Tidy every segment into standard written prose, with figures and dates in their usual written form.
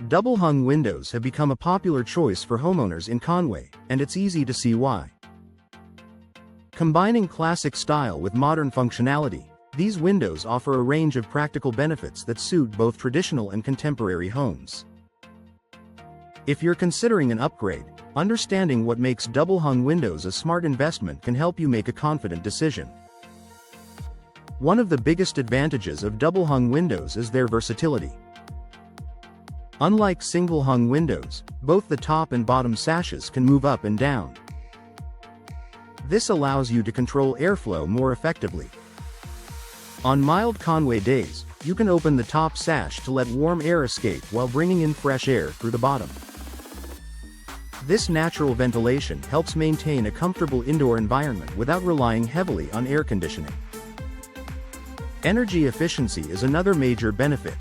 Double-hung windows have become a popular choice for homeowners in Conway, and it's easy to see why. Combining classic style with modern functionality, these windows offer a range of practical benefits that suit both traditional and contemporary homes. If you're considering an upgrade, understanding what makes double-hung windows a smart investment can help you make a confident decision. One of the biggest advantages of double-hung windows is their versatility. Unlike single-hung windows, both the top and bottom sashes can move up and down. This allows you to control airflow more effectively. On mild Conway days, you can open the top sash to let warm air escape while bringing in fresh air through the bottom. This natural ventilation helps maintain a comfortable indoor environment without relying heavily on air conditioning. Energy efficiency is another major benefit.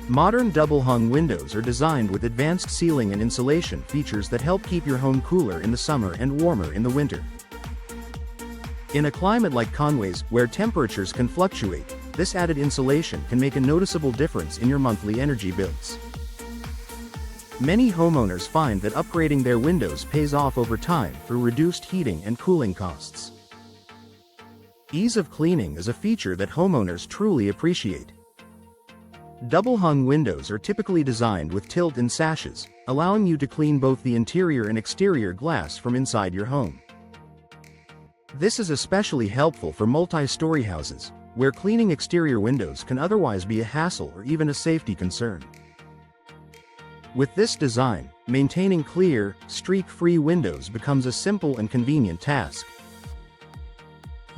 Modern double-hung windows are designed with advanced sealing and insulation features that help keep your home cooler in the summer and warmer in the winter. In a climate like Conway's, where temperatures can fluctuate, this added insulation can make a noticeable difference in your monthly energy bills. Many homeowners find that upgrading their windows pays off over time through reduced heating and cooling costs. Ease of cleaning is a feature that homeowners truly appreciate. Double-hung windows are typically designed with tilt-in sashes, allowing you to clean both the interior and exterior glass from inside your home. This is especially helpful for multi-story houses, where cleaning exterior windows can otherwise be a hassle or even a safety concern. With this design, maintaining clear, streak-free windows becomes a simple and convenient task.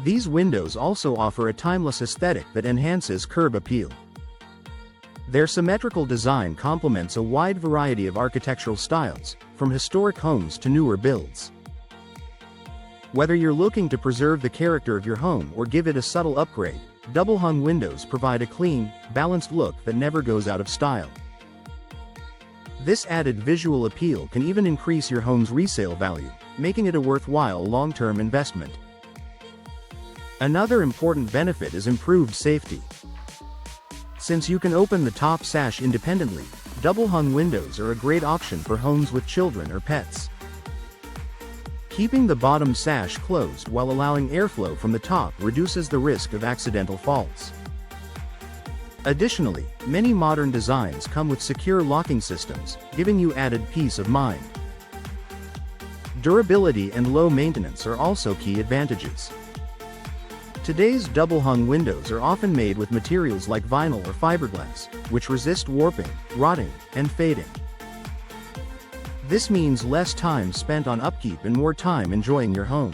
These windows also offer a timeless aesthetic that enhances curb appeal. Their symmetrical design complements a wide variety of architectural styles, from historic homes to newer builds. Whether you're looking to preserve the character of your home or give it a subtle upgrade, double-hung windows provide a clean, balanced look that never goes out of style. This added visual appeal can even increase your home's resale value, making it a worthwhile long-term investment. Another important benefit is improved safety. Since you can open the top sash independently, double-hung windows are a great option for homes with children or pets. Keeping the bottom sash closed while allowing airflow from the top reduces the risk of accidental falls. Additionally, many modern designs come with secure locking systems, giving you added peace of mind. Durability and low maintenance are also key advantages. Today's double-hung windows are often made with materials like vinyl or fiberglass, which resist warping, rotting, and fading. This means less time spent on upkeep and more time enjoying your home.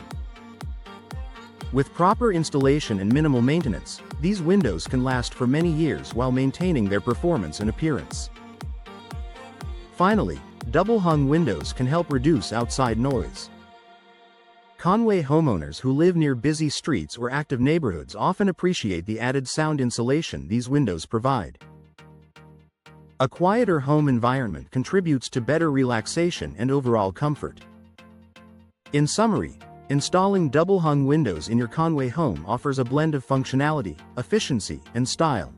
With proper installation and minimal maintenance, these windows can last for many years while maintaining their performance and appearance. Finally, double-hung windows can help reduce outside noise. Conway homeowners who live near busy streets or active neighborhoods often appreciate the added sound insulation these windows provide. A quieter home environment contributes to better relaxation and overall comfort. In summary, installing double-hung windows in your Conway home offers a blend of functionality, efficiency, and style.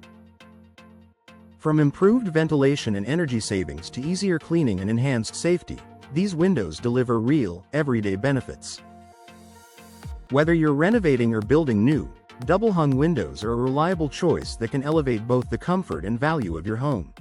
From improved ventilation and energy savings to easier cleaning and enhanced safety, these windows deliver real, everyday benefits. Whether you're renovating or building new, double-hung windows are a reliable choice that can elevate both the comfort and value of your home.